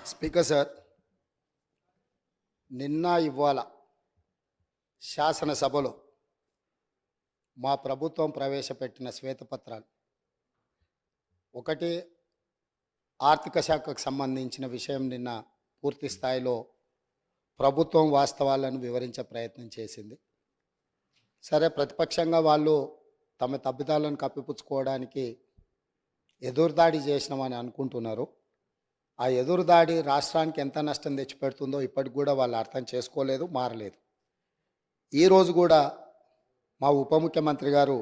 Speaker sir, నిన్న ఇవాళ శాసనసభలో మా ప్రభుత్వం ప్రవేశపెట్టిన శ్వేతపత్రాలు ఒకటి ఆర్థిక శాఖకు సంబంధించిన విషయం నిన్న పూర్తి స్థాయిలో ప్రభుత్వం వాస్తవాలను వివరించే ప్రయత్నం చేసింది. సరే, ప్రతిపక్షంగా వాళ్ళు తమ తప్పిదాలను కప్పిపుచ్చుకోవడానికి ఎదురుదాడి చేసినామని అనుకుంటున్నారు. ఆ ఎదురుదాడి రాష్ట్రానికి ఎంత నష్టం తెచ్చిపెడుతుందో ఇప్పటికి కూడా వాళ్ళు అర్థం చేసుకోలేదు, మారలేదు. ఈరోజు కూడా మా ఉప ముఖ్యమంత్రి గారు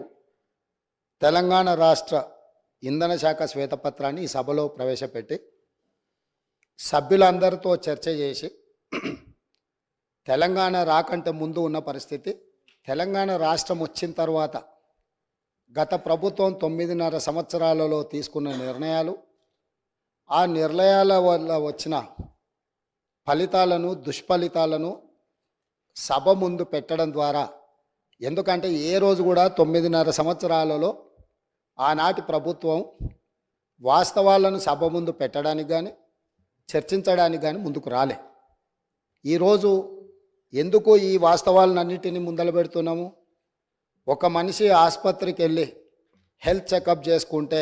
తెలంగాణ రాష్ట్ర ఇంధన శాఖ శ్వేతపత్రాన్ని ఈ సభలో ప్రవేశపెట్టి సభ్యులందరితో చర్చ చేసి తెలంగాణ రాకంటే ముందు ఉన్న పరిస్థితి, తెలంగాణ రాష్ట్రం వచ్చిన తర్వాత గత ప్రభుత్వం 9.5 సంవత్సరాలలో తీసుకున్న నిర్ణయాలు, ఆ నిర్ణయాల వల్ల వచ్చిన ఫలితాలను, దుష్ఫలితాలను సభ ముందు పెట్టడం ద్వారా, ఎందుకంటే ఏ రోజు కూడా 9.5 సంవత్సరాలలో ఆనాటి ప్రభుత్వం వాస్తవాలను సభ ముందు పెట్టడానికి కానీ చర్చించడానికి కానీ ముందుకు రాలే. ఈరోజు ఎందుకు ఈ వాస్తవాలన్నింటినీ ముందలు పెడుతున్నాము? ఒక మనిషి ఆసుపత్రికి వెళ్ళి హెల్త్ చెకప్ చేసుకుంటే,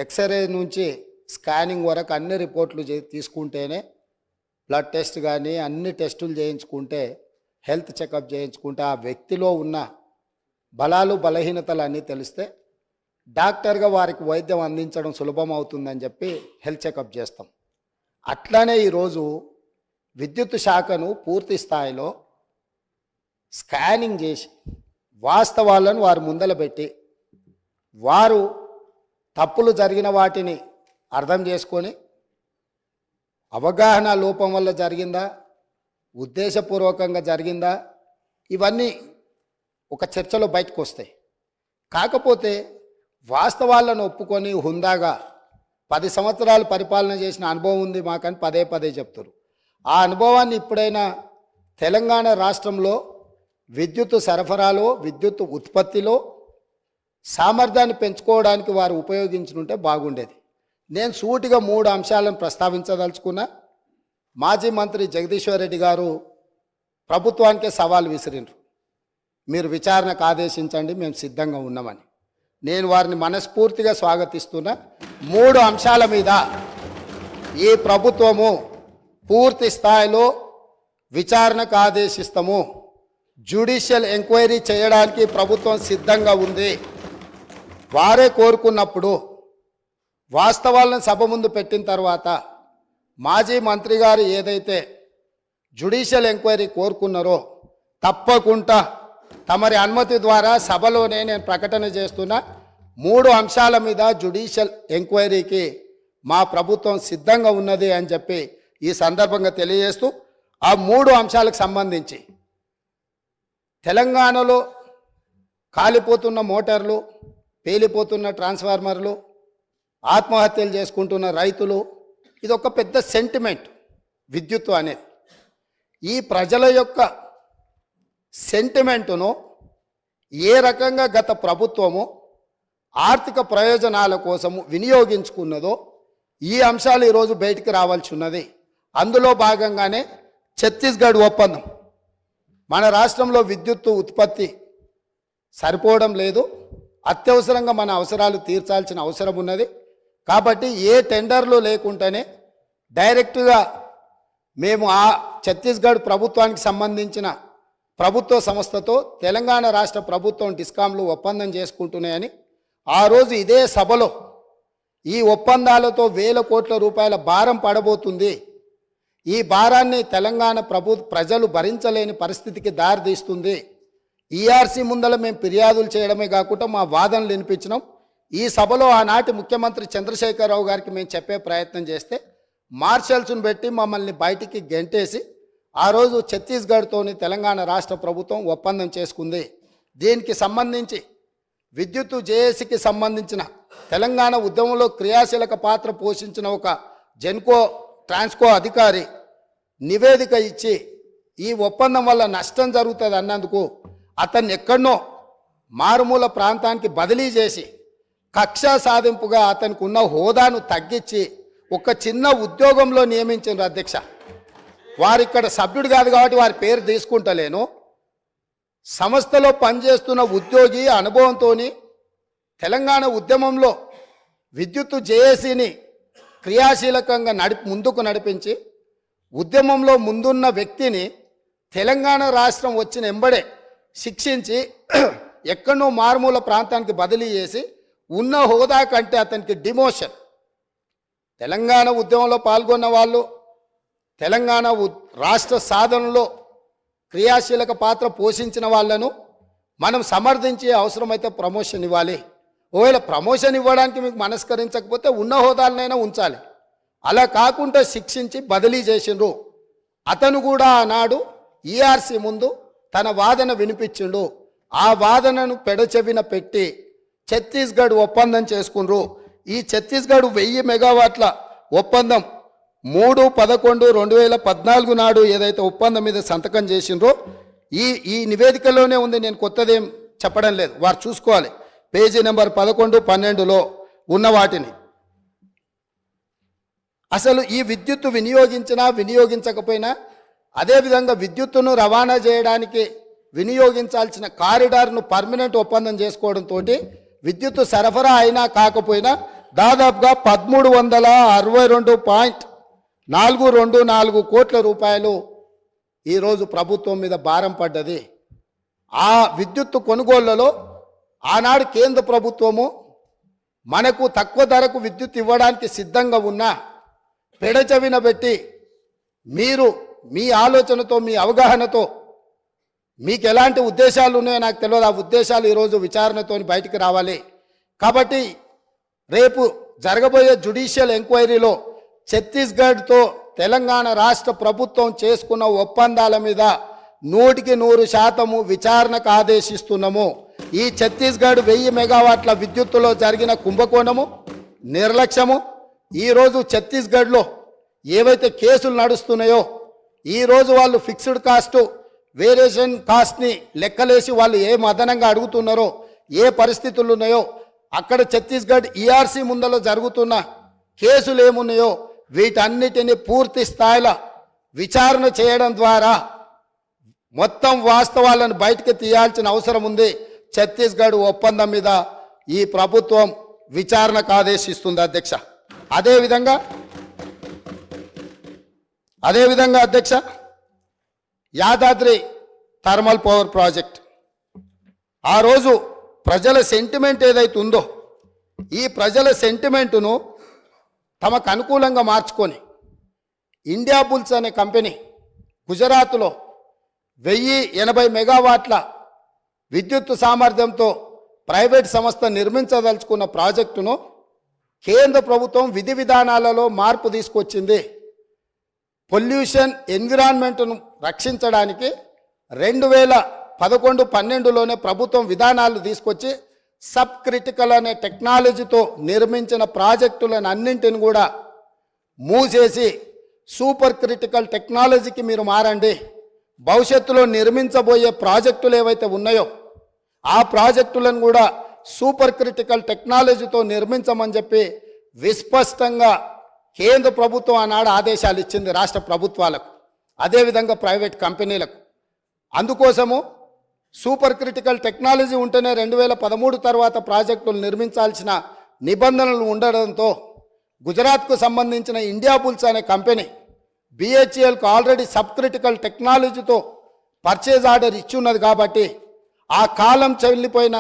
ఎక్స్రే నుంచి స్కానింగ్ వరకు అన్ని రిపోర్ట్లు తీసుకుంటేనే, బ్లడ్ టెస్ట్ కానీ అన్ని టెస్టులు చేయించుకుంటే, హెల్త్ చెకప్ చేయించుకుంటే ఆ వ్యక్తిలో ఉన్న బలాలు బలహీనతలు అన్నీ తెలిస్తే డాక్టర్గా వారికి వైద్యం అందించడం సులభం అవుతుందని చెప్పి హెల్త్ చెకప్ చేస్తాం. అట్లానే ఈరోజు విద్యుత్ శాఖను పూర్తి స్థాయిలో స్కానింగ్ చేసి వాస్తవాలను వారు ముందల పెట్టి, వారు తప్పులు జరిగిన వాటిని అర్థం చేసుకొని అవగాహన లోపం వల్ల జరిగిందా, ఉద్దేశపూర్వకంగా జరిగిందా, ఇవన్నీ ఒక చర్చలో బయటకు వస్తాయి. కాకపోతే వాస్తవాలను ఒప్పుకొని హుందాగా 10 సంవత్సరాలు పరిపాలన చేసిన అనుభవం ఉంది మాకని పదే పదే చెప్తారు. ఆ అనుభవాన్ని ఇప్పుడైనా తెలంగాణ రాష్ట్రంలో విద్యుత్ సరఫరాలో, విద్యుత్ ఉత్పత్తిలో సామర్థ్యాన్ని పెంచుకోవడానికి వారు ఉపయోగించుంటే బాగుండేది. నేను సూటిగా 3 అంశాలను ప్రస్తావించదలుచుకున్నా. మాజీ మంత్రి జగదీశ్వర్ రెడ్డి గారు ప్రభుత్వానికే సవాల్ విసిరిండ్రు, మీరు విచారణకు ఆదేశించండి, మేము సిద్ధంగా ఉన్నామని. నేను వారిని మనస్ఫూర్తిగా స్వాగతిస్తున్నా. 3 అంశాల మీద ఈ ప్రభుత్వము పూర్తి స్థాయిలో విచారణకు ఆదేశిస్తాము, జ్యుడిషియల్ ఎంక్వైరీ చేయడానికి ప్రభుత్వం సిద్ధంగా ఉంది. వారే కోరుకున్నప్పుడు వాస్తవాలను సభ ముందు పెట్టిన తర్వాత మాజీ మంత్రి గారు ఏదైతే జ్యుడిషియల్ ఎంక్వైరీ కోరుకున్నారో తప్పకుండా తమరి అనుమతి ద్వారా సభలోనే నేను ప్రకటన చేస్తున్నా. 3 అంశాల మీద జ్యుడిషియల్ ఎంక్వైరీకి మా ప్రభుత్వం సిద్ధంగా ఉన్నది అని చెప్పి ఈ సందర్భంగా తెలియజేస్తూ, ఆ 3 అంశాలకు సంబంధించి తెలంగాణలో కాలిపోతున్న మోటార్లు, పేలిపోతున్న ట్రాన్స్ఫార్మర్లు, ఆత్మహత్యలు చేసుకుంటున్న రైతులు, ఇది ఒక పెద్ద సెంటిమెంట్ విద్యుత్తు అనేది. ఈ ప్రజల యొక్క సెంటిమెంటును ఏ రకంగా గత ప్రభుత్వము ఆర్థిక ప్రయోజనాల కోసము వినియోగించుకున్నదో ఈ అంశాలు ఈరోజు బయటికి రావాల్సి ఉన్నది. అందులో భాగంగానే ఛత్తీస్గఢ్ ఒప్పందం. మన రాష్ట్రంలో విద్యుత్తు ఉత్పత్తి సరిపోవడం లేదు, అత్యవసరంగా మన అవసరాలు తీర్చాల్సిన అవసరం ఉన్నది. కాబట్టి ఏ టెండర్లు లేకుండానే డైరెక్ట్గా మేము ఆ ఛత్తీస్గఢ్ ప్రభుత్వానికి సంబంధించిన ప్రభుత్వ సంస్థతో తెలంగాణ రాష్ట్ర ప్రభుత్వం డిస్కాంలు ఒప్పందం చేసుకుంటున్నాయని ఆ రోజు ఇదే సభలో, ఈ ఒప్పందాలతో 1000 కోట్ల రూపాయల భారం పడబోతుంది, ఈ భారాన్ని తెలంగాణ ప్రజలు భరించలేని పరిస్థితికి దారితీస్తుంది, ఈఆర్సీ ముందల మేము ఫిర్యాదులు చేయడమే కాకుండా మా వాదనలు వినిపించినాం. ఈ సభలో ఆనాటి ముఖ్యమంత్రి చంద్రశేఖరరావు గారికి మేము చెప్పే ప్రయత్నం చేస్తే మార్షల్స్ను పెట్టి మమ్మల్ని బయటికి గెంటేసి ఆ రోజు ఛత్తీస్గఢ్తోని తెలంగాణ రాష్ట్ర ప్రభుత్వం ఒప్పందం చేసుకుంది. దీనికి సంబంధించి విద్యుత్తు జేఏసీకి సంబంధించిన తెలంగాణ ఉద్యమంలో క్రియాశీలక పాత్ర పోషించిన ఒక జెన్కో ట్రాన్స్కో అధికారి నివేదిక ఇచ్చి ఈ ఒప్పందం వల్ల నష్టం జరుగుతుంది అన్నందుకు అతన్ని ఎక్కడనో మారుమూల ప్రాంతానికి బదిలీ చేసి కక్ష సాధింపుగా అతనికి ఉన్న హోదాను తగ్గించి ఒక చిన్న ఉద్యోగంలో నియమించారు అధ్యక్ష. వారు ఇక్కడ సభ్యుడు కాదు కాబట్టి వారి పేరు తీసుకుంటలేను. సంస్థలో పనిచేస్తున్న ఉద్యోగి అనుభవంతో తెలంగాణ ఉద్యమంలో విద్యుత్ జేఏసీని క్రియాశీలకంగా ముందుకు నడిపించి ఉద్యమంలో ముందున్న వ్యక్తిని తెలంగాణ రాష్ట్రం వచ్చిన ఎంబడే శిక్షించి ఎక్కడో మారుమూల ప్రాంతానికి బదిలీ చేసి ఉన్న హోదా కంటే అతనికి డిమోషన్. తెలంగాణ ఉద్యమంలో పాల్గొన్న వాళ్ళు తెలంగాణ రాష్ట్ర సాధనలో క్రియాశీలక పాత్ర పోషించిన వాళ్ళను మనం సమర్థించే అవసరమైతే ప్రమోషన్ ఇవ్వాలి. ఒకవేళ ప్రమోషన్ ఇవ్వడానికి మీకు మనస్కరించకపోతే ఉన్న హోదాలనైనా ఉంచాలి. అలా కాకుండా శిక్షించి బదిలీ చేసిండ్రు. అతను కూడా ఆనాడు ఈఆర్సీ ముందు తన వాదన వినిపించిండు. ఆ వాదనను పెడచెవిన పెట్టి ఛత్తీస్గఢ్ ఒప్పందం చేసుకుండ్రు. ఈ ఛత్తీస్గఢ్ 1000 మెగావాట్ల ఒప్పందం 3/11/2014 నాడు ఏదైతే ఒప్పందం మీద సంతకం చేసిండ్రో ఈ నివేదికలోనే ఉంది. నేను కొత్తదేం చెప్పడం లేదు, వారు చూసుకోవాలి. పేజీ నెంబర్ 11, 12లో ఉన్న వాటిని. అసలు ఈ విద్యుత్తు వినియోగించినా వినియోగించకపోయినా అదేవిధంగా విద్యుత్తును రవాణా చేయడానికి వినియోగించాల్సిన కారిడార్ను పర్మనెంట్ ఒప్పందం చేసుకోవడంతో విద్యుత్తు సరఫరా అయినా కాకపోయినా దాదాపుగా 1362.424 కోట్ల రూపాయలు ఈరోజు ప్రభుత్వం మీద భారం పడ్డది. ఆ విద్యుత్తు కొనుగోళ్లలో ఆనాడు కేంద్ర ప్రభుత్వము మనకు తక్కువ ధరకు విద్యుత్ ఇవ్వడానికి సిద్ధంగా ఉన్నా పెడచెవిన పెట్టి మీరు మీ ఆలోచనతో మీ అవగాహనతో మీకు ఎలాంటి ఉద్దేశాలు ఉన్నాయో నాకు తెలియదు. ఆ ఉద్దేశాలు ఈరోజు విచారణతో బయటికి రావాలి. కాబట్టి రేపు జరగబోయే జ్యుడిషియల్ ఎంక్వైరీలో ఛత్తీస్గఢ్తో తెలంగాణ రాష్ట్ర ప్రభుత్వం చేసుకున్న ఒప్పందాల మీద 100% విచారణకు ఆదేశిస్తున్నాము. ఈ ఛత్తీస్గఢ్ 1000 మెగావాట్ల విద్యుత్తులో జరిగిన కుంభకోణము, నిర్లక్ష్యము, ఈరోజు ఛత్తీస్గఢ్లో ఏవైతే కేసులు నడుస్తున్నాయో ఈరోజు వాళ్ళు ఫిక్స్డ్ కాస్ట్ వేరియేషన్ కాస్ట్ని లెక్కలేసి వాళ్ళు ఏ అదనంగా అడుగుతున్నారో ఏ పరిస్థితులు ఉన్నాయో అక్కడ ఛత్తీస్గఢ్ ఈఆర్సీ ముందలో జరుగుతున్న కేసులు ఏమున్నాయో వీటన్నిటిని పూర్తి స్థాయిలో విచారణ చేయడం ద్వారా మొత్తం వాస్తవాలను బయటకు తీయాల్సిన అవసరం ఉంది. ఛత్తీస్గఢ్ ఒప్పందం మీద ఈ ప్రభుత్వం విచారణకు ఆదేశిస్తుంది అధ్యక్ష. అదేవిధంగా అధ్యక్ష, యాదాద్రి థర్మల్ పవర్ ప్రాజెక్ట్ ఆ రోజు ప్రజల సెంటిమెంట్ ఏదైతే ఉందో ఈ ప్రజల సెంటిమెంటును తమకు అనుకూలంగా మార్చుకొని ఇండియా బుల్స్ అనే కంపెనీ గుజరాత్లో 1080 మెగావాట్ల విద్యుత్ సామర్థ్యంతో ప్రైవేట్ సంస్థ నిర్మించదలుచుకున్న ప్రాజెక్టును కేంద్ర ప్రభుత్వం విధి విధానాలలో మార్పు తీసుకొచ్చింది. పొల్యూషన్ ఎన్విరాన్మెంట్ను రక్షించడానికి 2011-12లోనే ప్రభుత్వం విధానాలు తీసుకొచ్చి సబ్ క్రిటికల్ అనే టెక్నాలజీతో నిర్మించిన ప్రాజెక్టులను అన్నింటిని కూడా మూసేసి సూపర్ క్రిటికల్ టెక్నాలజీకి మీరు మారండి, భవిష్యత్తులో నిర్మించబోయే ప్రాజెక్టులు ఏవైతే ఉన్నాయో ఆ ప్రాజెక్టులను కూడా సూపర్ క్రిటికల్ టెక్నాలజీతో నిర్మించమని చెప్పి విస్పష్టంగా కేంద్ర ప్రభుత్వం ఆనాడు ఆదేశాలు ఇచ్చింది రాష్ట్ర ప్రభుత్వాలకు, అదేవిధంగా ప్రైవేట్ కంపెనీలకు. అందుకోసము సూపర్ క్రిటికల్ టెక్నాలజీ ఉంటేనే 2013 తర్వాత ప్రాజెక్టులు నిర్మించాల్సిన నిబంధనలు ఉండడంతో గుజరాత్కు సంబంధించిన ఇండియా బుల్స్ అనే కంపెనీ బిహెచ్ఎల్కు ఆల్రెడీ సబ్ క్రిటికల్ టెక్నాలజీతో పర్చేజ్ ఆర్డర్ ఇచ్చున్నది కాబట్టి ఆ కాలం చెల్లిపోయిన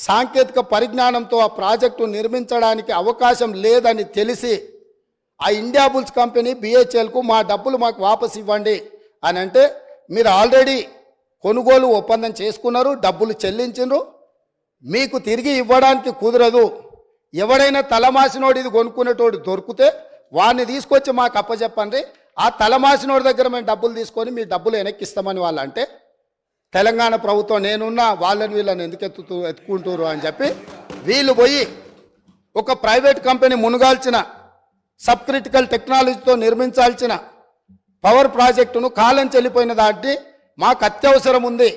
సాంకేతిక పరిజ్ఞానంతో ఆ ప్రాజెక్టు నిర్మించడానికి అవకాశం లేదని తెలిసి ఆ ఇండియా బుల్స్ కంపెనీ బిహెచ్ఎల్కు మా డబ్బులు మాకు వాపసు ఇవ్వండి అని అంటే, మీరు ఆల్రెడీ కొనుగోలు ఒప్పందం చేసుకున్నారు, డబ్బులు చెల్లించారు, మీకు తిరిగి ఇవ్వడానికి కుదరదు. ఎవడైనా తలమాసినోడు ఇది కొనుక్కునేటోడు దొరికితే వాడిని తీసుకొచ్చి మాకు అప్పచెప్పండి, ఆ తలమాసినోడి దగ్గర మేము డబ్బులు తీసుకొని మీ డబ్బులు వెనక్కిస్తామని వాళ్ళు అంటే, తెలంగాణ ప్రభుత్వం నేనున్నా వాళ్ళని వీళ్ళని ఎందుకు ఎత్తుకుంటారు అని చెప్పి వీళ్ళు పోయి ఒక ప్రైవేట్ కంపెనీ మునుగాల్చిన సబ్ క్రిటికల్ టెక్నాలజీతో నిర్మించాల్సిన పవర్ ప్రాజెక్టును కాలం చెల్లిపోయిన దాటి మాకు అత్యవసరం ఉంది,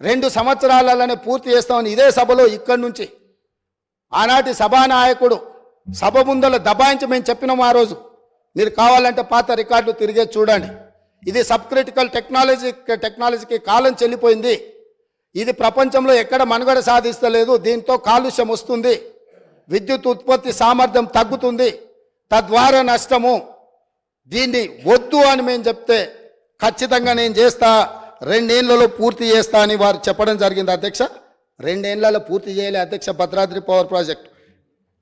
2 సంవత్సరాలనే పూర్తి చేస్తామని ఇదే సభలో ఇక్కడి నుంచి ఆనాటి సభానాయకుడు సభ ముందల దబాయించి మేము చెప్పినాం ఆ రోజు. మీరు కావాలంటే పాత రికార్డులు తిరిగే చూడండి. ఇది సబ్ క్రిటికల్ టెక్నాలజీకి కాలం చెల్లిపోయింది. ఇది ప్రపంచంలో ఎక్కడ మనుగడ సాధిస్తలేదు. దీంతో కాలుష్యం వస్తుంది, విద్యుత్ ఉత్పత్తి సామర్థ్యం తగ్గుతుంది, తద్వారా నష్టము. దీన్ని వద్దు అని మేము చెప్తే ఖచ్చితంగా నేను చేస్తా, 2 ఏళ్లలో పూర్తి చేస్తా అని వారు చెప్పడం జరిగింది అధ్యక్ష. 2 ఏళ్లలో పూర్తి చేయలే అధ్యక్ష. భద్రాద్రి పవర్ ప్రాజెక్ట్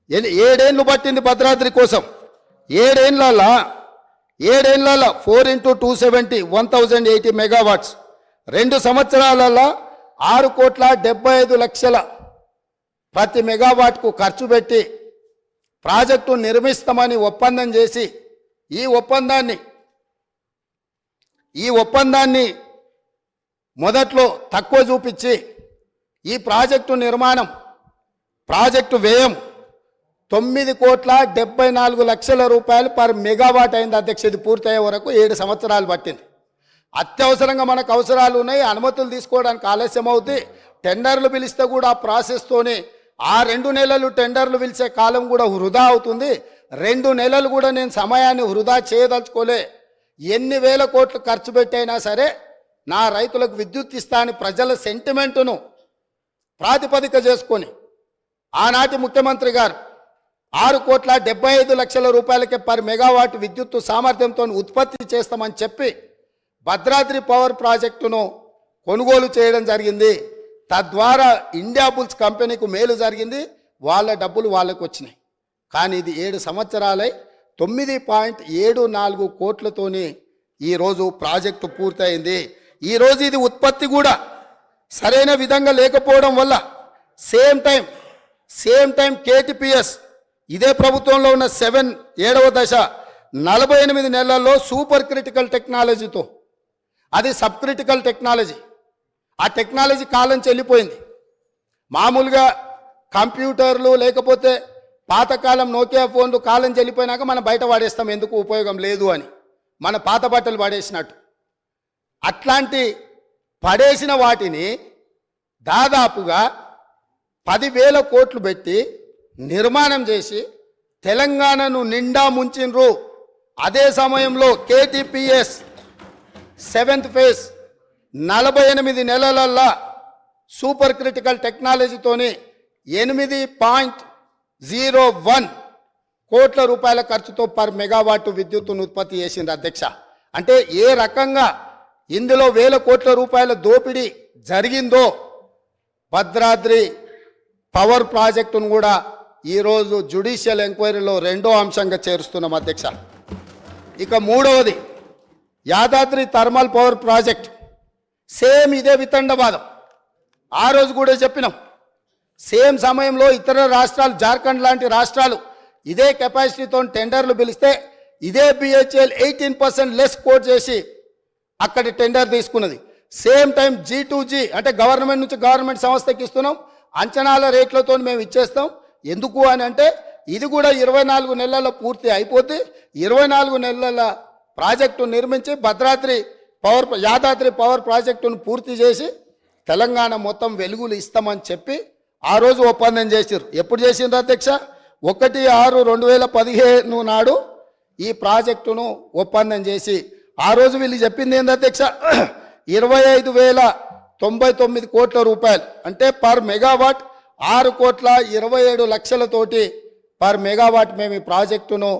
7 ఏళ్ళు పట్టింది భద్రాద్రి కోసం. 7 ఏళ్లలో 4 × 270 1080 మెగావాట్స్. 2 సంవత్సరాలలో 6,75,00,000 ప్రతి మెగావాట్కు ఖర్చు పెట్టి ప్రాజెక్టు నిర్మిస్తామని ఒప్పందం చేసి ఈ ఒప్పందాన్ని మొదట్లో తక్కువ చూపించి ఈ ప్రాజెక్టు నిర్మాణం, ప్రాజెక్టు వ్యయం 9,74,00,000 రూపాయలు పర్ మెగావాట్ అయింది అధ్యక్ష. ఇది పూర్తయ్యే వరకు 7 సంవత్సరాలు పట్టింది. అత్యవసరంగా మనకు అవసరాలు ఉన్నాయి, అనుమతులు తీసుకోవడానికి ఆలస్యం అవుతుంది. టెండర్లు పిలిస్తే కూడా ఆ ప్రాసెస్తోనే ఆ 2 నెలలు టెండర్లు పిలిచే కాలం కూడా వృధా అవుతుంది. 2 నెలలు కూడా నేను సమయాన్ని వృధా చేయదలుచుకోలే. ఎన్ని వేల కోట్లు ఖర్చు పెట్టైనా సరే నా రైతులకు విద్యుత్ ఇస్తా అని ప్రజల సెంటిమెంటును ప్రాతిపదిక చేసుకొని ఆనాటి ముఖ్యమంత్రి గారు 6,75,00,000 రూపాయలకే పర్ మెగావాట్ విద్యుత్తు సామర్థ్యంతో ఉత్పత్తి చేస్తామని చెప్పి భద్రాద్రి పవర్ ప్రాజెక్టును కొనుగోలు చేయడం జరిగింది. తద్వారా ఇండియా బుల్స్ కంపెనీకు మేలు జరిగింది, వాళ్ళ డబ్బులు వాళ్ళకు వచ్చినాయి. కానీ ఇది 7 సంవత్సరాలై 9.74 కోట్లతోని ఈరోజు ప్రాజెక్టు పూర్తయింది. ఈరోజు ఇది ఉత్పత్తి కూడా సరైన విధంగా లేకపోవడం వల్ల సేమ్ టైం కేటీపీఎస్ ఇదే ప్రభుత్వంలో ఉన్న 7వ దశ 48 నెలల్లో సూపర్ క్రిటికల్ టెక్నాలజీతో, అది సబ్ క్రిటికల్ టెక్నాలజీ, ఆ టెక్నాలజీ కాలం చెల్లిపోయింది. మామూలుగా కంప్యూటర్లు లేకపోతే పాతకాలం నోకియా ఫోన్లు కాలం చెల్లిపోయినాక మనం బయట వాడేస్తాం, ఎందుకు ఉపయోగం లేదు అని, మన పాత బట్టలు పడేసినట్టు. అట్లాంటి పడేసిన వాటిని దాదాపుగా 10,000 కోట్లు పెట్టి నిర్మాణం చేసి తెలంగాణను నిండా ముంచిన్రు. అదే సమయంలో కేటీపీఎస్ 7th ఫేజ్ 48 నెలలల్లా సూపర్ క్రిటికల్ టెక్నాలజీతోని 8.01 కోట్ల రూపాయల ఖర్చుతో పర్ మెగావాట్ విద్యుత్తును ఉత్పత్తి చేసింది అధ్యక్ష. అంటే ఏ రకంగా ఇందులో 1,000 కోట్ల రూపాయల దోపిడీ జరిగిందో భద్రాద్రి పవర్ ప్రాజెక్టును కూడా ఈరోజు జ్యుడిషియల్ ఎంక్వైరీలో 2వ అంశంగా చేరుస్తున్నాం అధ్యక్ష. ఇక 3వది Yadadri thermal power project. Same ఇదే వితండవాదం. ఆ రోజు కూడా చెప్పినాం. సేమ్ సమయంలో ఇతర రాష్ట్రాలు, జార్ఖండ్ లాంటి రాష్ట్రాలు ఇదే కెపాసిటీతో టెండర్లు పిలిస్తే ఇదే బిహెచ్ఎల్ 18% లెస్ కోట్ చేసి అక్కడ టెండర్ తీసుకున్నది. సేమ్ టైం G2G అంటే గవర్నమెంట్ నుంచి గవర్నమెంట్ సంస్థకి ఇస్తున్నాం, అంచనాల రేట్లతో మేము ఇచ్చేస్తాం. ఎందుకు అని అంటే ఇది కూడా 24 నెలల్లో పూర్తి అయిపోతే 24 నెలల ప్రాజెక్టు నిర్మించి యాదాద్రి పవర్ ప్రాజెక్టును పూర్తి చేసి తెలంగాణ మొత్తం వెలుగులు ఇస్తామని చెప్పి ఆ రోజు ఒప్పందం చేసిర్రు. ఎప్పుడు చేసిండ్రు అధ్యక్ష? 1/6/2015 నాడు ఈ ప్రాజెక్టును ఒప్పందం చేసి ఆ రోజు వీళ్ళు చెప్పింది ఏంది అధ్యక్ష? 25,099 కోట్ల రూపాయలు, అంటే పర్ మెగావాట్ 6,27,00,000తోటి పర్ మెగావాట్ మేము ఈ ప్రాజెక్టును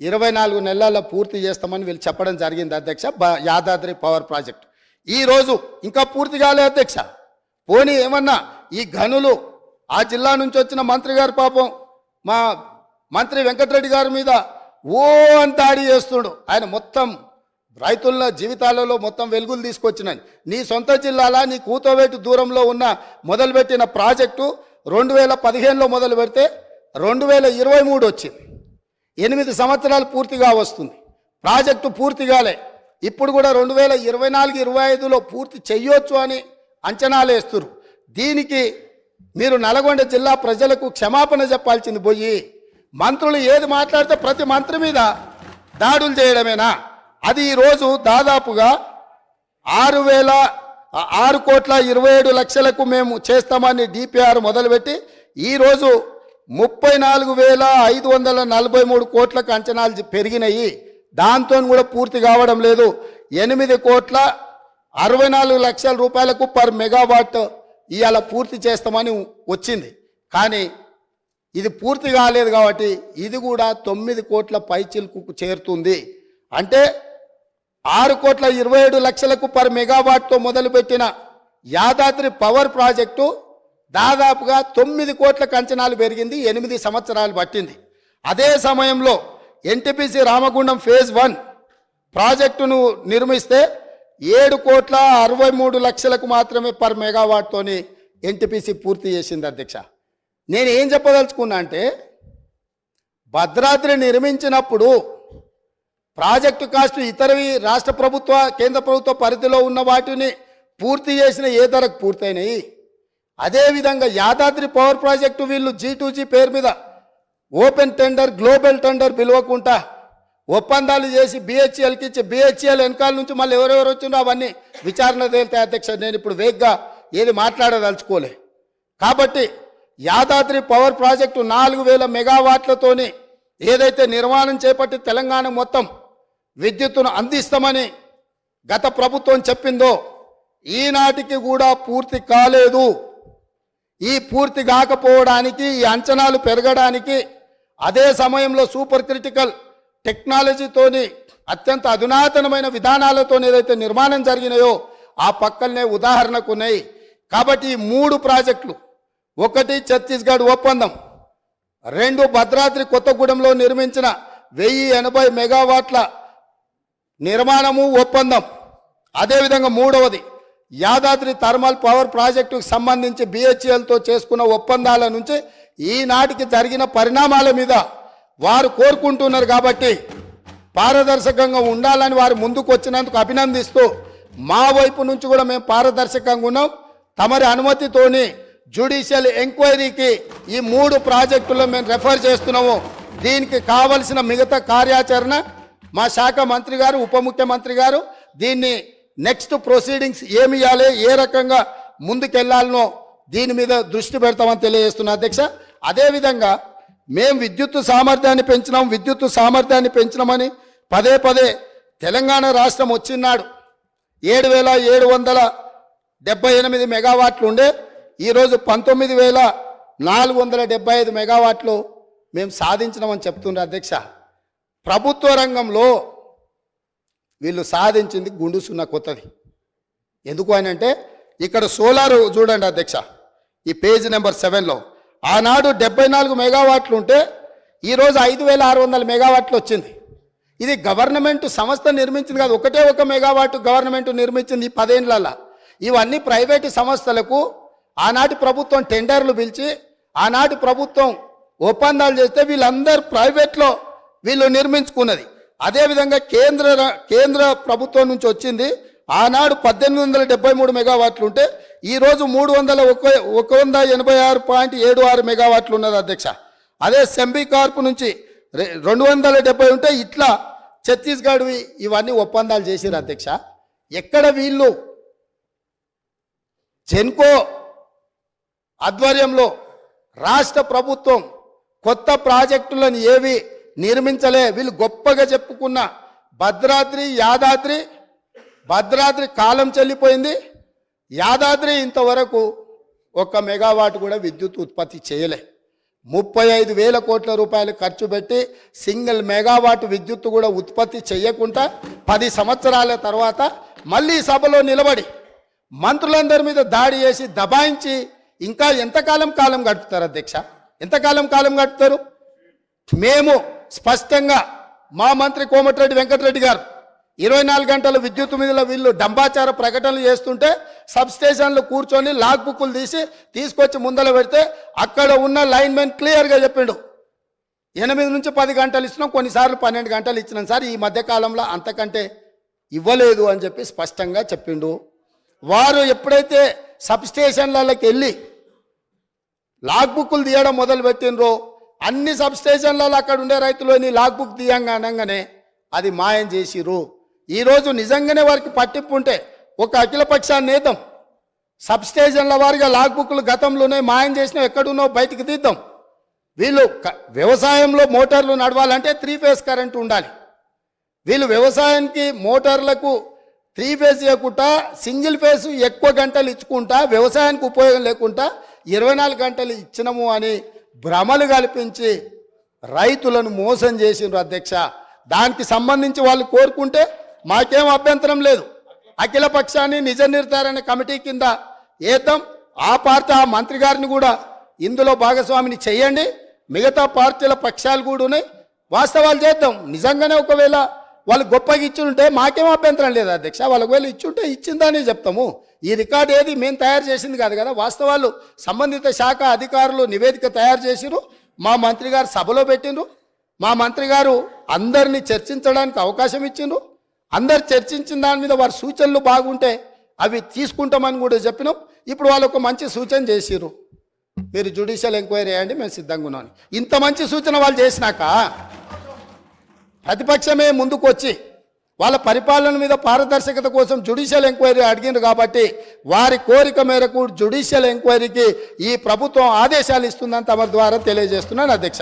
24 నెలల్లో పూర్తి చేస్తామని వీళ్ళు చెప్పడం జరిగింది అధ్యక్ష. యాదాద్రి పవర్ ప్రాజెక్ట్ ఈరోజు ఇంకా పూర్తి కాలే అధ్యక్ష. పోనీ ఏమన్నా ఈ గనులు ఆ జిల్లా నుంచి వచ్చిన మంత్రి గారు పాపం మా మంత్రి వెంకటరెడ్డి గారి మీద ఓ అని దాడి చేస్తుడు. ఆయన మొత్తం రైతుల జీవితాలలో మొత్తం వెలుగులు తీసుకొచ్చినాయి. నీ సొంత జిల్లాలా నీ కూతవేటు దూరంలో ఉన్న మొదలుపెట్టిన ప్రాజెక్టు 2015లో మొదలు పెడితే 2023 వచ్చింది. 8 సంవత్సరాలు పూర్తిగా వస్తుంది. ప్రాజెక్టు పూర్తిగాలే. ఇప్పుడు కూడా 2024-25లో పూర్తి చెయ్యొచ్చు అని అంచనాలు వేస్తున్నారు. దీనికి మీరు నల్గొండ జిల్లా ప్రజలకు క్షమాపణ చెప్పాల్సింది పోయి మంత్రులు ఏది మాట్లాడితే ప్రతి మంత్రి మీద దాడులు చేయడమేనా? అది ఈరోజు దాదాపుగా 6,27,00,000కు మేము చేస్తామని డిపిఆర్ మొదలుపెట్టి ఈరోజు 34,543 కోట్లకు అంచనాలు పెరిగినాయి. దాంతో కూడా పూర్తి కావడం లేదు. 8,64,00,000 రూపాయలకు పర్ మెగావాట్ ఇవాళ పూర్తి చేస్తామని వచ్చింది. కానీ ఇది పూర్తి కాలేదు కాబట్టి ఇది కూడా 9 కోట్ల పైచిలుకు చేరుతుంది. అంటే 6,27,00,000కు పర్ మెగావాట్తో మొదలుపెట్టిన యాదాద్రి పవర్ ప్రాజెక్టు దాదాపుగా 9 కోట్లకు అంచనాలు పెరిగింది. 8 సంవత్సరాలు పట్టింది. అదే సమయంలో ఎన్టీపీసీ రామగుండం ఫేజ్ 1 ప్రాజెక్టును నిర్మిస్తే 7,63,00,000కు మాత్రమే పర్ మెగావాట్తోని ఎన్టీపీసీ పూర్తి చేసింది. అధ్యక్ష, నేను ఏం చెప్పదలుచుకున్నా అంటే భద్రాద్రి నిర్మించినప్పుడు ప్రాజెక్టు కాస్ట్ ఇతరవి రాష్ట్ర ప్రభుత్వ కేంద్ర ప్రభుత్వ పరిధిలో ఉన్న వాటిని పూర్తి చేసిన ఏ ధరకు పూర్తయినాయి. అదేవిధంగా యాదాద్రి పవర్ ప్రాజెక్టు వీళ్ళు G2G పేరు మీద ఓపెన్ టెండర్ గ్లోబల్ టెండర్ పిలవకుండా ఒప్పందాలు చేసి BHELకి ఇచ్చి BHEL వెనకాల నుంచి మళ్ళీ ఎవరెవరు వచ్చిందో అవన్నీ విచారణ తేలితే. అధ్యక్ష, నేను ఇప్పుడు వేగ్గా ఏది మాట్లాడదలుచుకోలే. కాబట్టి యాదాద్రి పవర్ ప్రాజెక్టు 4,000 మెగావాట్లతోని ఏదైతే నిర్మాణం చేపట్టి తెలంగాణ మొత్తం విద్యుత్తును అందిస్తామని గత ప్రభుత్వం చెప్పిందో ఈనాటికి కూడా పూర్తి కాలేదు. ఈ పూర్తి కాకపోవడానికి, ఈ అంచనాలు పెరగడానికి, అదే సమయంలో సూపర్ క్రిటికల్ టెక్నాలజీతోని అత్యంత అధునాతనమైన విధానాలతో ఏదైతే నిర్మాణం జరిగినాయో ఆ పక్కనే ఉదాహరణకు ఉన్నాయి. కాబట్టి ఈ 3 ప్రాజెక్టులు, 1 ఛత్తీస్గఢ్ ఒప్పందం, 2 భద్రాద్రి కొత్తగూడెంలో నిర్మించిన 1080 మెగావాట్ల నిర్మాణము ఒప్పందం, అదేవిధంగా 3వది యాదాద్రి థర్మల్ పవర్ ప్రాజెక్టుకు సంబంధించి BHELతో చేసుకున్న ఒప్పందాల నుంచి ఈనాటికి జరిగిన పరిణామాల మీద వారు కోరుకుంటున్నారు. కాబట్టి పారదర్శకంగా ఉండాలని వారు ముందుకు వచ్చినందుకు అభినందిస్తూ మా వైపు నుంచి కూడా మేము పారదర్శకంగా ఉన్నాం. తమరి అనుమతితోని జ్యుడిషియల్ ఎంక్వైరీకి ఈ 3 ప్రాజెక్టుల్లో మేము రెఫర్ చేస్తున్నాము. దీనికి కావలసిన మిగతా కార్యాచరణ మా శాఖ మంత్రి గారు, ఉప ముఖ్యమంత్రి గారు దీన్ని నెక్స్ట్ ప్రొసీడింగ్స్ ఏమి ఇవ్వాలి, ఏ రకంగా ముందుకెళ్లాలనో దీని మీద దృష్టి పెడతామని తెలియజేస్తున్నా. అధ్యక్ష, అదేవిధంగా మేము విద్యుత్ సామర్థ్యాన్ని పెంచినామని పదే పదే తెలంగాణ రాష్ట్రం వచ్చినాడు 7,778 మెగావాట్లు ఉండే ఈరోజు 19,475 మెగావాట్లు మేము సాధించినామని చెప్తున్నారు. అధ్యక్ష, ప్రభుత్వ రంగంలో వీళ్ళు సాధించింది గుండు సున్నా కొత్తది. ఎందుకు అని అంటే ఇక్కడ సోలార్ చూడండి అధ్యక్ష, ఈ పేజ్ నెంబర్ 7లో ఆనాడు 74 మెగావాట్లు ఉంటే ఈరోజు 5,600 మెగావాట్లు వచ్చింది. ఇది గవర్నమెంట్ సంస్థ నిర్మించింది కాదు, ఒకటే 1 మెగావాట్ గవర్నమెంట్ నిర్మించింది ఈ 10 ఏళ్లలో. ఇవన్నీ ప్రైవేటు సంస్థలకు ఆనాటి ప్రభుత్వం టెండర్లు పిలిచి ఆనాటి ప్రభుత్వం ఒప్పందాలు చేస్తే వీళ్ళందరూ ప్రైవేట్లో వీళ్ళు నిర్మించుకున్నది. అదేవిధంగా కేంద్ర ప్రభుత్వం నుంచి వచ్చింది ఆనాడు 1,873 మెగావాట్లు ఉంటే ఈరోజు 186.76 మెగావాట్లు ఉన్నది. అధ్యక్ష, అదే సెంబీ కార్పు నుంచి 270 ఉంటే ఇట్లా ఛత్తీస్గఢ్వి ఇవన్నీ ఒప్పందాలు చేసిరు. అధ్యక్ష, ఎక్కడ వీళ్ళు జెన్కో ఆధ్వర్యంలో రాష్ట్ర ప్రభుత్వం కొత్త ప్రాజెక్టులను ఏవి నిర్మించలే. వీళ్ళు గొప్పగా చెప్పుకున్న భద్రాద్రి కాలం చెల్లిపోయింది. యాదాద్రి ఇంతవరకు 1 మెగావాట్ కూడా విద్యుత్ ఉత్పత్తి చేయలే. 35,000 కోట్ల రూపాయలు ఖర్చు పెట్టి సింగిల్ మెగావాట్ విద్యుత్ కూడా ఉత్పత్తి చేయకుండా 10 సంవత్సరాల తర్వాత మళ్ళీ సభలో నిలబడి మంత్రులందరి మీద దాడి చేసి దబాయించి ఇంకా ఎంతకాలం గడుపుతారు. అధ్యక్ష, ఎంతకాలం గడుపుతారు? మేము స్పష్టంగా మా మంత్రి కోమటిరెడ్డి వెంకటరెడ్డి గారు 24 గంటల విద్యుత్ మీద వీళ్ళు డంబాచార ప్రకటనలు చేస్తుంటే సబ్ స్టేషన్లు కూర్చొని లాగ్ బుక్కులు తీసుకొచ్చి ముందర పెడితే అక్కడ ఉన్న లైన్మెన్ క్లియర్గా చెప్పిండు 8 నుంచి 10 గంటలు ఇచ్చినాం, కొన్నిసార్లు 12 గంటలు ఇచ్చినాం సార్, ఈ మధ్యకాలంలో అంతకంటే ఇవ్వలేదు అని చెప్పి స్పష్టంగా చెప్పిండు. వారు ఎప్పుడైతే సబ్ స్టేషన్లకి వెళ్ళి లాగ్ బుక్కులు తీయడం మొదలు పెట్టినరో అన్ని సబ్ స్టేషన్లలో అక్కడ ఉండే రైతులని లాగ్ బుక్ తీయంగా అనగానే అది మాయం చేసిరు. ఈరోజు నిజంగానే వారికి పట్టింపు ఉంటే ఒక అఖిలపక్షాన్ని నేద్దాం, సబ్ స్టేషన్ల వారిగా లాగ్ బుక్లు గతంలోనే మాయం చేసినా ఎక్కడున్నో బయటికి తీద్దాం. వీళ్ళు వ్యవసాయంలో మోటార్లు నడవాలంటే 3 ఫేజ్ కరెంట్ ఉండాలి. వీళ్ళు వ్యవసాయానికి మోటార్లకు 3 ఫేజ్ ఇవ్వకుండా సింగిల్ ఫేజ్ ఎక్కువ గంటలు ఇచ్చుకుంటా వ్యవసాయానికి ఉపయోగం లేకుండా 24 గంటలు ఇచ్చినము అని భ్రమలు కల్పించి రైతులను మోసం చేసిండ్రు అధ్యక్ష. దానికి సంబంధించి వాళ్ళు కోరుకుంటే మాకేం అభ్యంతరం లేదు. అఖిల పక్షాన్ని నిజ నిర్ధారణ కమిటీ కింద ఏద్దాం. ఆ పార్టీ ఆ మంత్రి గారిని కూడా ఇందులో భాగస్వామిని చేయండి. మిగతా పార్టీల పక్షాలు కూడా ఉన్నాయి, వాస్తవాలు చేద్దాం. నిజంగానే ఒకవేళ వాళ్ళు గొప్పగా ఇచ్చుంటే మాకేం అభ్యంతరం లేదు అధ్యక్ష. వాళ్ళకి వెళ్ళి ఇచ్చుంటే ఇచ్చిందని చెప్తాము. ఈ రికార్డు ఏది మేము తయారు చేసింది కాదు కదా, వాస్తవాలు సంబంధిత శాఖ అధికారులు నివేదిక తయారు చేసిరు, మా మంత్రి గారు సభలో పెట్టిండ్రు. మా మంత్రి గారు అందరినీ చర్చించడానికి అవకాశం ఇచ్చిండ్రు. అందరు చర్చించిన దాని మీద వారి సూచనలు బాగుంటే అవి తీసుకుంటామని కూడా చెప్పినాం. ఇప్పుడు వాళ్ళు ఒక మంచి సూచన చేసిరు, మీరు జ్యుడిషియల్ ఎంక్వైరీ చేయండి, మేము సిద్ధంగా ఉన్నాం. ఇంత మంచి సూచన వాళ్ళు చేసినాక ప్రతిపక్షమే ముందుకు వచ్చి వాళ్ళ పరిపాలన మీద పారదర్శకత కోసం జ్యుడిషియల్ ఎంక్వైరీ అడిగిండ్రు కాబట్టి వారి కోరిక మేరకు జ్యుడిషియల్ ఎంక్వైరీకి ఈ ప్రభుత్వం ఆదేశాలు ఇస్తుందని తమ ద్వారా తెలియజేస్తున్నాను అధ్యక్ష.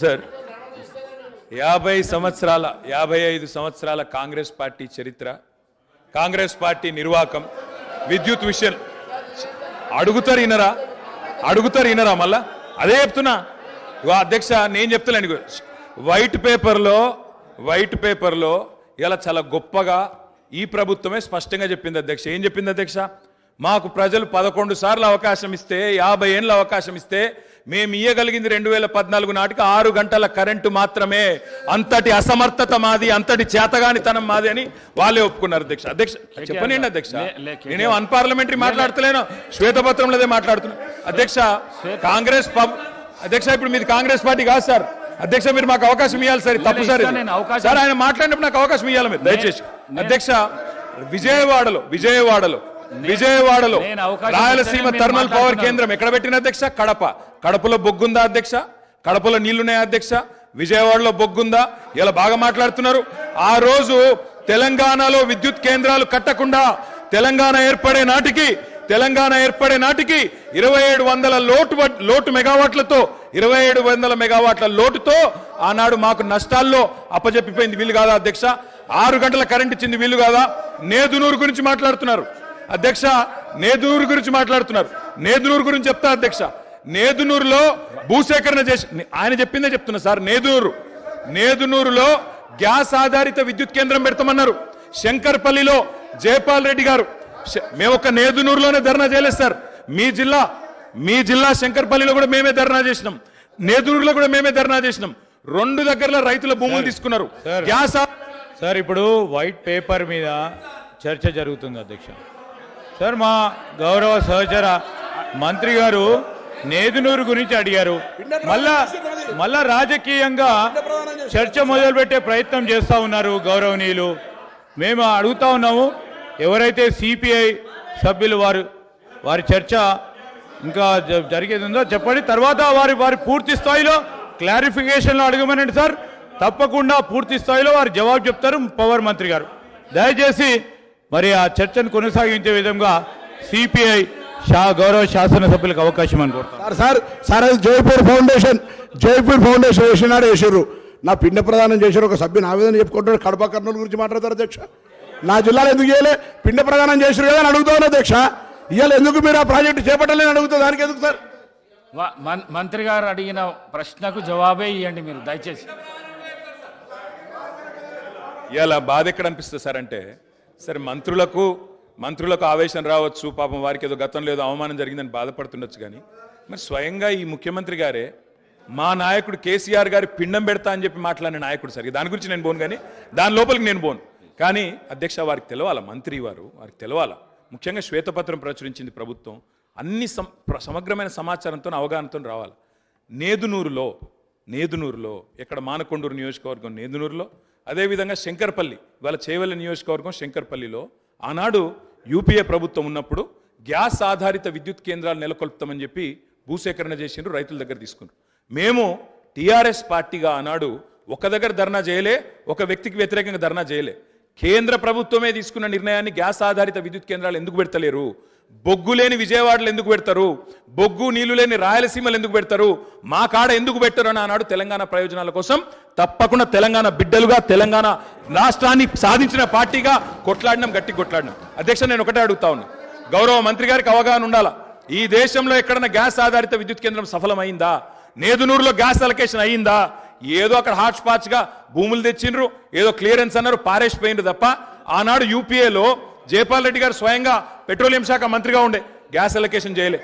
సార్ 55 సంవత్సరాల కాంగ్రెస్ పార్టీ చరిత్ర, కాంగ్రెస్ పార్టీ నిర్వాకం, విద్యుత్ విషయం అడుగుతారు ఇనరా మళ్ళా అదే చెప్తున్నా. అధ్యక్ష నేను చెప్తాను, వైట్ పేపర్లో ఇలా చాలా గొప్పగా ఈ ప్రభుత్వమే స్పష్టంగా చెప్పింది అధ్యక్ష. ఏం చెప్పింది అధ్యక్ష? మాకు ప్రజలు 11 సార్లు అవకాశం ఇస్తే 50 ఏళ్ళ అవకాశం ఇస్తే మేము ఇయ్యగలిగింది 2014 నాటికి 6 గంటల కరెంటు మాత్రమే. అంతటి అసమర్థత మాది, అంతటి చేతగానితనం మాది అని వాళ్ళే ఒప్పుకున్నారు అధ్యక్ష. చెప్పనండి అధ్యక్ష, నేనేం అన్పార్లమెంటరీ మాట్లాడతలేను, శ్వేతపత్రంలో అదే మాట్లాడుతున్నా అధ్యక్ష. కాంగ్రెస్ అధ్యక్ష ఇప్పుడు మీది కాంగ్రెస్ పార్టీ కాదు సార్ అధ్యక్ష, మీరు మాకు అవకాశం ఇవ్వాలి సార్. తప్పు సార్ సార్, ఆయన మాట్లాడినప్పుడు నాకు అవకాశం ఇవ్వాలి మీరు దయచేసి అధ్యక్ష. విజయవాడలో రాయలసీమ థర్మల్ పవర్ కేంద్రం ఎక్కడ పెట్టిన అధ్యక్ష? కడపలో బొగ్గుందా అధ్యక్ష? కడపలో నీళ్లున్నాయా అధ్యక్ష? విజయవాడలో బొగ్గుందా? ఇలా బాగా మాట్లాడుతున్నారు. ఆ రోజు తెలంగాణలో విద్యుత్ కేంద్రాలు కట్టకుండా తెలంగాణ ఏర్పడే నాటికి 2700 లోటు మెగావాట్లతో 2700 మెగావాట్ల లోటుతో ఆనాడు మాకు నష్టాల్లో అప్పజెప్పిపోయింది. వీళ్ళు కాదా అధ్యక్ష? 6 గంటల కరెంట్ ఇచ్చింది వీళ్ళు కాదా? నేదునూరు గురించి మాట్లాడుతున్నారు అధ్యక్ష, నేదునూరు గురించి చెప్తా అధ్యక్ష. నేదునూరులో భూసేకరణ చేసి ఆయన చెప్పిందే చెప్తున్నా సార్. నేదునూరులో గ్యాస్ ఆధారిత విద్యుత్ కేంద్రం పెడతామన్నారు. శంకర్పల్లిలో జయపాల్ రెడ్డి గారు, మేము ఒక నేదునూరులోనే ధర్నా చేయలేదు సార్. మీ జిల్లా శంకర్పల్లిలో కూడా మేమే ధర్నా చేసినాం, నేదునూరులో కూడా మేమే ధర్నా చేసినాం. 2 దగ్గరలో రైతుల భూములు తీసుకున్నారు. గ్యాస్ సార్ ఇప్పుడు వైట్ పేపర్ మీద చర్చ జరుగుతుంది అధ్యక్ష. సార్ మా గౌరవ సహచర మంత్రి గారు నేదునూరు గురించి అడిగారు. మళ్ళా రాజకీయంగా చర్చ మొదలుపెట్టే ప్రయత్నం చేస్తూ ఉన్నారు గౌరవనీయులు. మేము అడుగుతా ఉన్నాము, ఎవరైతే సిపిఐ సభ్యులు వారి చర్చ ఇంకా జరిగేది ఉందో చెప్పండి. తర్వాత వారి పూర్తి స్థాయిలో క్లారిఫికేషన్లో అడగమనండి సార్. తప్పకుండా పూర్తి స్థాయిలో వారు జవాబు చెప్తారు పవర్ మంత్రి గారు. దయచేసి మరి ఆ చర్చను కొనసాగించే విధంగా సిపిఐ గౌరవ శాసనసభ్యులకు అవకాశం అనుకుంటారు. సార్ అది జైపూర్ ఫౌండేషన్ వేసినాడు. నా పిండ ప్రదానం చేశారు ఒక సభ్యుని ఆవేదన చెప్పుకుంటాడు. కడప కర్నూలు గురించి మాట్లాడతారు అధ్యక్ష. నా జిల్లాలో ఎందుకు చేయలే? పిండ ప్రదానం చేశారు కదా అని అడుగుతాను అధ్యక్ష. ఇవాళ ఎందుకు మీరు ఆ ప్రాజెక్టు చేపట్టలేని అడుగుతా, దానికి ఎందుకు సార్? మంత్రి గారు అడిగిన ప్రశ్నకు జవాబే ఇవ్వండి మీరు దయచేసి. ఇలా బాధ ఎక్కడ అనిపిస్తుంది సార్ అంటే, సరే మంత్రులకు ఆవేశం రావచ్చు, పాపం వారికి ఏదో గతంలో ఏదో అవమానం జరిగిందని బాధపడుతుండొచ్చు. కానీ మరి స్వయంగా ఈ ముఖ్యమంత్రి గారే మా నాయకుడు కేసీఆర్ గారి పిండం పెడతా అని చెప్పి మాట్లాడిన నాయకుడు సార్. దాని గురించి నేను పోను, కానీ దాని లోపలికి నేను పోను. కానీ అధ్యక్ష వారికి తెలవాల, వారికి తెలవాల. ముఖ్యంగా శ్వేతపత్రం ప్రచురించింది ప్రభుత్వం, అన్ని సమగ్రమైన సమాచారంతో అవగాహనతో రావాలి. నేదునూరులో ఇక్కడ మానకొండూరు నియోజకవర్గం నేదునూరులో, అదేవిధంగా శంకర్పల్లి వాళ్ళ చేవెళ్ళ నియోజకవర్గం శంకర్పల్లిలో ఆనాడు యూపీఏ ప్రభుత్వం ఉన్నప్పుడు గ్యాస్ ఆధారిత విద్యుత్ కేంద్రాలు నెలకొల్పుతామని చెప్పి భూసేకరణ చేసిండ్రు, రైతుల దగ్గర తీసుకున్నారు. మేము టీఆర్ఎస్ పార్టీగా ఆనాడు ఒక దగ్గర ధర్నా చేయలే, ఒక వ్యక్తికి వ్యతిరేకంగా ధర్నా చేయలే. కేంద్ర ప్రభుత్వమే తీసుకున్న నిర్ణయాన్ని గ్యాస్ ఆధారిత విద్యుత్ కేంద్రాలు ఎందుకు పెడతలేరు, బొగ్గు లేని విజయవాడలో ఎందుకు పెడతారు, బొగ్గు నీళ్లు లేని రాయలసీమలు ఎందుకు పెడతారు, మా కాడ ఎందుకు పెట్టరు అని ఆనాడు తెలంగాణ ప్రయోజనాల కోసం తప్పకుండా తెలంగాణ బిడ్డలుగా తెలంగాణ రాష్ట్రాన్ని సాధించిన పార్టీగా కొట్లాడినాం, గట్టి కొట్లాడినాం. అధ్యక్ష, నేను ఒకటే అడుగుతా ఉన్నా, గౌరవ మంత్రి గారికి అవగాహన ఉండాలా. ఈ దేశంలో ఎక్కడన్నా గ్యాస్ ఆధారిత విద్యుత్ కేంద్రం సఫలమైందా? నేదునూరులో గ్యాస్ అలొకేషన్ అయ్యిందా? ఏదో అక్కడ హాట్ స్పాట్స్ గా భూములు తెచ్చిండ్రు, ఏదో క్లియరెన్స్ అన్నారు, పారేసిపోయిండ్రు తప్ప ఆనాడు యూపీఏలో జయపాల్ రెడ్డి గారు స్వయంగా పెట్రోలియం శాఖ మంత్రిగా ఉండే గ్యాస్ అలొకేషన్ చేయలే.